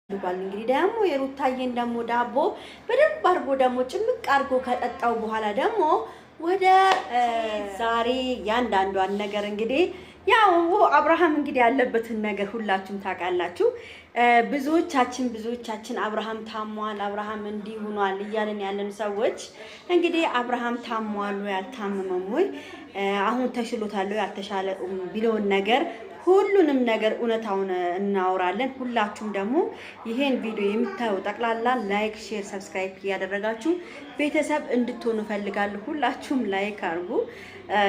ልጓል እንግዲህ ደግሞ የሩታዬን ደግሞ ዳቦ በደንብ አርጎ ደግሞ ጭምቅ አርጎ ከጠጣው በኋላ ደግሞ ወደ ዛሬ ያንዳንዷን ነገር እንግዲህ ያው አብርሃም እንግዲህ ያለበትን ነገር ሁላችሁም ታውቃላችሁ። ብዙዎቻችን አብርሃም ታሟል፣ አብርሃም እንዲህ ሆኗል እያልን ያለን ሰዎች እንግዲህ አብርሃም ታሟል ወይ አልታመመም ወይ አሁን ተሽሎታል ወይ አልተሻለ ቢለውን ነገር ሁሉንም ነገር እውነታውን እናወራለን። ሁላችሁም ደግሞ ይሄን ቪዲዮ የምታዩ ጠቅላላ ላይክ፣ ሼር፣ ሰብስክራይብ ያደረጋችሁ ቤተሰብ እንድትሆኑ ፈልጋለሁ። ሁላችሁም ላይክ አድርጉ።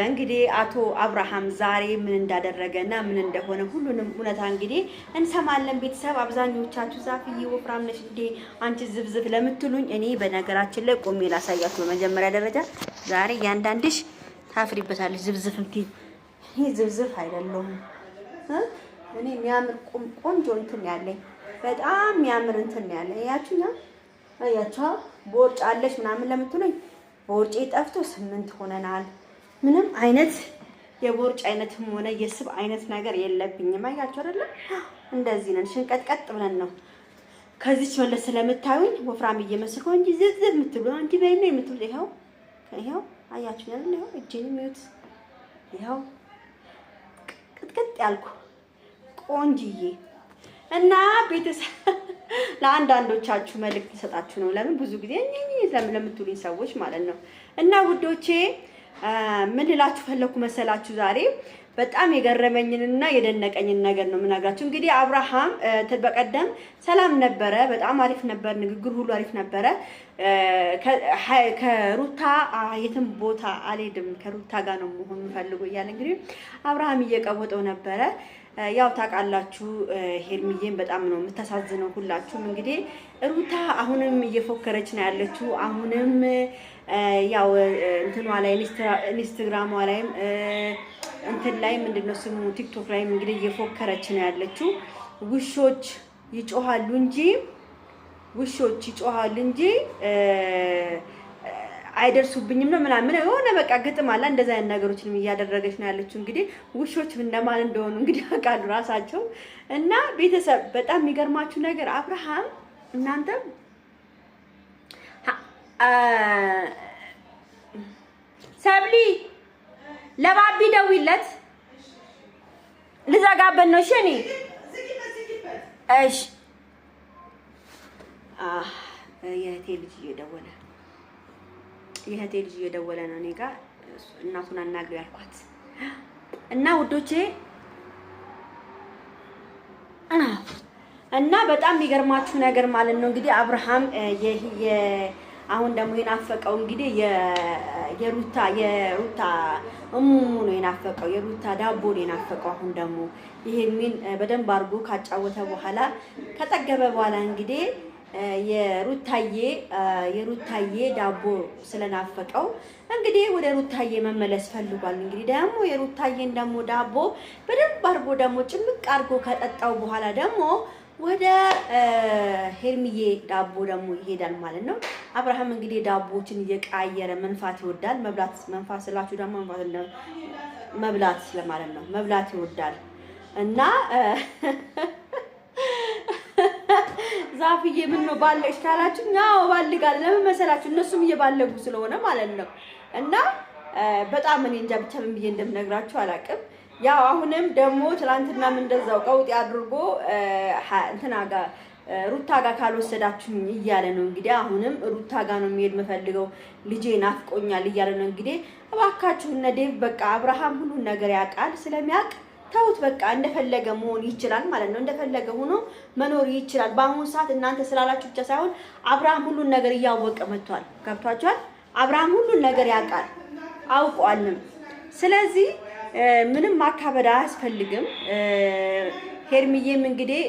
እንግዲህ አቶ አብርሃም ዛሬ ምን እንዳደረገና ምን እንደሆነ ሁሉንም እውነታ እንግዲህ እንሰማለን። ቤተሰብ አብዛኞቻችሁ ዛፍዬ ወፍራም ነሽ እንዴ አንቺ ዝብዝብ ለምትሉኝ እኔ በነገራችን ላይ ቆሜ ላሳያችሁ። በመጀመሪያ ደረጃ ዛሬ ያንዳንድሽ ታፍሪበታለሽ። ዝብዝብ እንትን ይሄ ዝብዝብ አይደለም። እኔ የሚያምር ቆንጆ እንትን ያለኝ በጣም የሚያምር እንትን ያለኝ አያችሁ ቦርጭ አለሽ ምናምን ለምትሉኝ ቦርጬ ጠፍቶ 8 ሆነናል። ምንም አይነት የቦርጭ አይነትም ሆነ የስብ አይነት ነገር የለብኝም። አያችሁ አይደለ? እንደዚህ ነን፣ ሽንቀጥቀጥ ብለን ነው። ከዚች መለስ ስለምታዩኝ ወፍራም እየመስልኩ እንጂ ዝዝብ የምትሉ አንቺ በይነ የምትሉ ይሄው አያችሁ አይደል? ይሄው እጄን የሚዩት ይሄው ቅጥቅጥ ያልኩ ቆንጅዬ እና ቤተሰብ ለአንዳንዶቻችሁ መልእክት ተሰጣችሁ ነው። ለምን ብዙ ጊዜ ለምትሉኝ ሰዎች ማለት ነው። እና ውዶቼ ምን ልላችሁ ፈለኩ መሰላችሁ? ዛሬ በጣም የገረመኝንና የደነቀኝን ነገር ነው የምነግራችሁ። እንግዲህ አብርሃም በቀደም ሰላም ነበረ፣ በጣም አሪፍ ነበር፣ ንግግር ሁሉ አሪፍ ነበረ። ከሩታ የትም ቦታ አልሄድም ከሩታ ጋር ነው መሆን የምፈልገው እያለ እንግዲህ አብርሃም እየቀወጠው ነበረ። ያው ታውቃላችሁ ሄርሚዬን በጣም ነው የምታሳዝነው። ሁላችሁም እንግዲህ ሩታ አሁንም እየፎከረች ነው ያለችው። አሁንም ያው እንትኗ ላይ ኢንስታግራሟ ላይም እንትን ላይ ምንድነው ስሙ ቲክቶክ ላይም እንግዲህ እየፎከረች ነው ያለችው። ውሾች ይጮሃሉ እንጂ አይደርሱብኝም ነው ምናምን የሆነ በቃ ግጥም አለ። እንደዛ አይነት ነገሮችንም እያደረገች ነው ያለችው። እንግዲህ ውሾች እንደማን እንደሆኑ እንግዲህ አውቃሉ ራሳቸው። እና ቤተሰብ በጣም የሚገርማችሁ ነገር አብርሃም እናንተ ሰብሊ ለባቢ ደውይለት ልዘጋበት ነው። እሺ እኔ እሺ የእህቴ ልጅ እየደወለ ነው እኔ ጋር እናቱን አናግረው ያልኳት። እና ውዶቼ እና በጣም የሚገርማችሁ ነገር ማለት ነው እንግዲህ አብርሃም አሁን ደግሞ የናፈቀው እንግዲህ የሩታ እሙሙ ነው የናፈቀው፣ የሩታ ዳቦ ነው የናፈቀው። አሁን ደግሞ ይሄንን በደንብ አድርጎ ካጫወተ በኋላ ከጠገበ በኋላ እንግዲህ የሩታዬ ዳቦ ስለናፈቀው እንግዲህ ወደ ሩታዬ መመለስ ፈልጓል። እንግዲህ ደግሞ የሩታዬን ደግሞ ዳቦ በደንብ አድርጎ ደግሞ ጭምቅ አድርጎ ከጠጣው በኋላ ደግሞ ወደ ሄርሚዬ ዳቦ ደግሞ ይሄዳል ማለት ነው። አብርሃም እንግዲህ ዳቦችን እየቀያየረ መንፋት ይወዳል። መንፋት ስላችሁ ደግሞ መብላት ለማለት ነው። መብላት ይወዳል እና ዛፍዬ ምን ነው ባለሽ ካላችሁ ያው ባልጋል። ለምን መሰላችሁ? እነሱም እየባለጉ ስለሆነ ማለት ነው። እና በጣም እኔ እንጃ ብቻ ምን ብዬ እንደምነግራችሁ አላውቅም። ያው አሁንም ደግሞ ትናንትናም እንደዛው ቀውጤ አድርጎ እንትና ጋር ሩታ ጋር ካልወሰዳችሁኝ እያለ ነው እንግዲህ። አሁንም ሩታ ጋር ነው የሚሄድ የምፈልገው ልጄ ናፍቆኛል እያለ ነው እንግዲህ። እባካችሁ እነ ዴቭ በቃ አብርሃም ሁሉን ነገር ያውቃል። ስለሚያውቅ ተውት በቃ እንደፈለገ መሆን ይችላል ማለት ነው። እንደፈለገ ሆኖ መኖር ይችላል። በአሁኑ ሰዓት እናንተ ስላላችሁ ብቻ ሳይሆን አብርሃም ሁሉን ነገር እያወቀ መጥቷል። ገብቷችኋል? አብርሃም ሁሉን ነገር ያውቃል አውቋልም። ስለዚህ ምንም ማካበድ አያስፈልግም። ሄርሚዬም እንግዲህ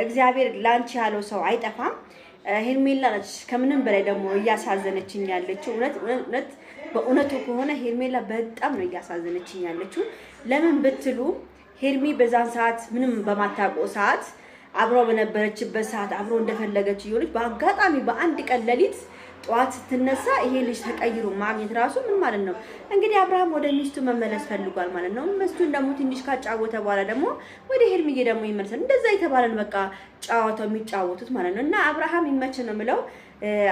እግዚአብሔር ላንቺ ያለው ሰው አይጠፋም። ሄርሜላ ነች ከምንም በላይ ደግሞ እያሳዘነችኝ ያለችው። በእውነቱ ከሆነ ሄርሜላ በጣም ነው እያሳዘነችኝ ያለችው። ለምን ብትሉ ሄርሚ በዛን ሰዓት ምንም በማታውቀው ሰዓት አብሮ በነበረችበት ሰዓት አብሮ እንደፈለገች ይሆነች በአጋጣሚ በአንድ ቀን ሌሊት ጧት ስትነሳ ይሄ ልጅ ተቀይሮ ማግኘት ራሱ ምን ማለት ነው? እንግዲህ አብርሃም ወደ ሚስቱ መመለስ ፈልጓል ማለት ነው። ሚስቱን ደግሞ ትንሽ ካጫወተ በኋላ ደግሞ ወደ ሄርሚዬ ደግሞ ይመለሳል። እንደዛ የተባለን በቃ ጫወታው የሚጫወቱት ማለት ነው። እና አብርሃም ይመች ነው የምለው።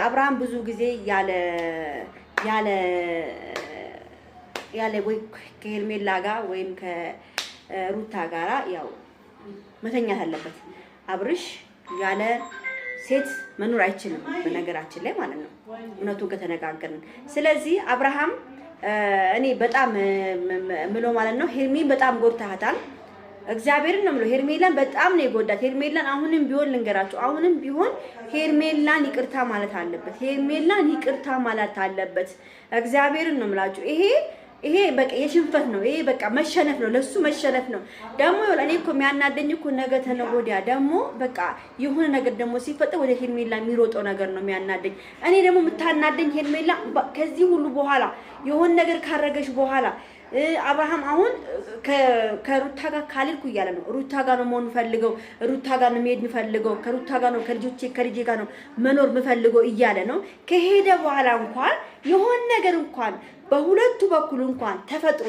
አብርሃም ብዙ ጊዜ ያለ ወይ ከሄርሜላ ጋር ወይም ከሩታ ጋራ ያው መተኛት አለበት። አብርሽ ያለ ሴት መኖር አይችልም በነገራችን ላይ ማለት ነው፣ እውነቱን ከተነጋገርን። ስለዚህ አብርሃም እኔ በጣም ምሎ ማለት ነው ሄርሜን በጣም ጎድታታል። እግዚአብሔርን ነው የምለው። ሄርሜላን በጣም ነው የጎዳት። ሄርሜላን አሁንም ቢሆን ልንገራችሁ፣ አሁንም ቢሆን ሄርሜላን ይቅርታ ማለት አለበት። ሄርሜላን ይቅርታ ማለት አለበት። እግዚአብሔርን ነው የምላችሁ። ይሄ በቃ የሽንፈት ነው። ይሄ በቃ መሸነፍ ነው፣ ለሱ መሸነፍ ነው። ደግሞ እኔ እኮ የሚያናደኝ እኮ ነገ ተነገ ወዲያ ደግሞ በቃ የሆነ ነገር ደግሞ ሲፈጠር ወደ ሄርሜላ የሚሮጠው ነገር ነው የሚያናደኝ። እኔ ደግሞ የምታናደኝ ሄርሜላ ከዚህ ሁሉ በኋላ የሆነ ነገር ካረገሽ በኋላ አብርሃም አሁን ከሩታ ጋር ካልልኩ እያለ ነው። ሩታ ጋር ነው መሆን ፈልገው፣ ሩታ ጋር ነው መሄድ ፈልገው፣ ከሩታ ጋር ነው ከልጄ ጋር ነው መኖር ፈልገው እያለ ነው። ከሄደ በኋላ እንኳን የሆነ ነገር እንኳን በሁለቱ በኩል እንኳን ተፈጥሮ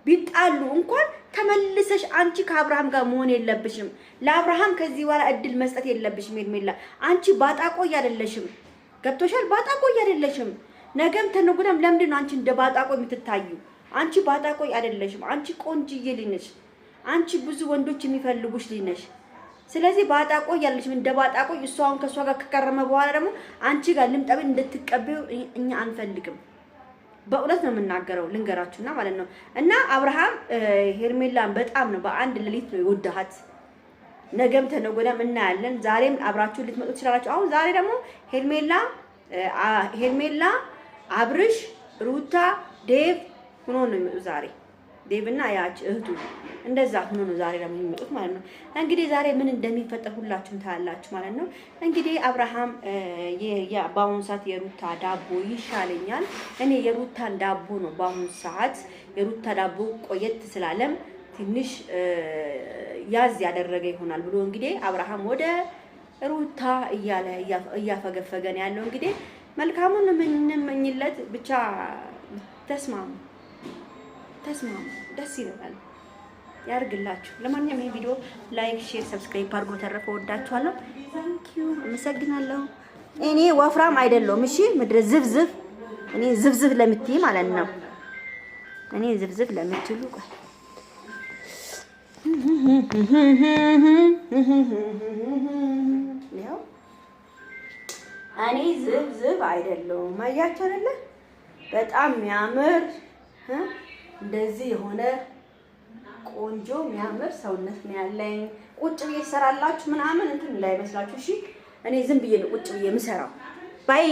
ቢጣሉ እንኳን ተመልሰሽ አንቺ ከአብርሃም ጋር መሆን የለብሽም። ለአብርሃም ከዚህ በኋላ እድል መስጠት የለብሽም። ሄርሜላ አንቺ ባጣቆይ አይደለሽም። ገብቶሻል? ባጣቆይ አይደለሽም። ነገም ተነጎዳም ለምንድን ነው አንቺ እንደ ባጣቆይ የምትታዩ? አንቺ ባጣቆይ አይደለሽም። አንቺ ቆንጅዬ ልጅ ነሽ። አንቺ ብዙ ወንዶች የሚፈልጉሽ ልጅ ነሽ። ስለዚህ ባጣቆይ ያለሽም እንደ ባጣቆይ እሷን ከሷ ጋር ከቀረመ በኋላ ደግሞ አንቺ ጋር ልምጠብን እንድትቀበዩ እኛ አንፈልግም። በእውነት ነው የምናገረው ልንገራችሁና ማለት ነው። እና አብርሃም ሄርሜላን በጣም ነው በአንድ ሌሊት ነው የወደሃት። ነገም ተነጎዳም እናያለን። ዛሬም አብራችሁ ልትመጡ ትችላላችሁ። አሁን ዛሬ ደግሞ ሄርሜላ አብርሽ፣ ሩታ፣ ዴቭ ሆኖ ነው የሚመጡት ዛሬ። ዴቭና ያች እህቱ እንደዛ ሆኖ ነው ዛሬ ደግሞ የሚመጡት ማለት ነው። እንግዲህ ዛሬ ምን እንደሚፈጠር ሁላችሁም ታያላችሁ ማለት ነው። እንግዲህ አብርሃም በአሁኑ ሰዓት የሩታ ዳቦ ይሻለኛል፣ እኔ የሩታን ዳቦ ነው በአሁኑ ሰዓት የሩታ ዳቦ ቆየት ስላለም ትንሽ ያዝ ያደረገ ይሆናል ብሎ እንግዲህ አብርሃም ወደ ሩታ እያፈገፈገን ያለው እንግዲህ መልካሙን የምንመኝለት ብቻ ተስማሙ፣ ደስ ይላል፣ ያርግላችሁ። ለማንኛውም ይሄ ቪዲዮ ላይክ፣ ሼር፣ ሰብስክራይብ አድርጎ ተረፈ። ወዳችኋለሁ። ታንኪዩ፣ አመሰግናለሁ። እኔ ወፍራም አይደለሁም። እሺ ምድረ ዝብዝብ፣ እኔ ዝብዝብ ለምትይ ማለት ነው። እኔ ዝብዝብ ለምትሉ ቆይ ያው እኔ ዝብዝብ አይደለሁም። አያችሁ አይደለ? በጣም የሚያምር እንደዚህ የሆነ ቆንጆ የሚያምር ሰውነት ነው ያለኝ። ቁጭ ብዬ እሰራላችሁ ምናምን እንትን እንዳይመስላችሁ እሺ። እኔ ዝም ብዬ ነው ቁጭ ብዬ የምሰራው። ባይ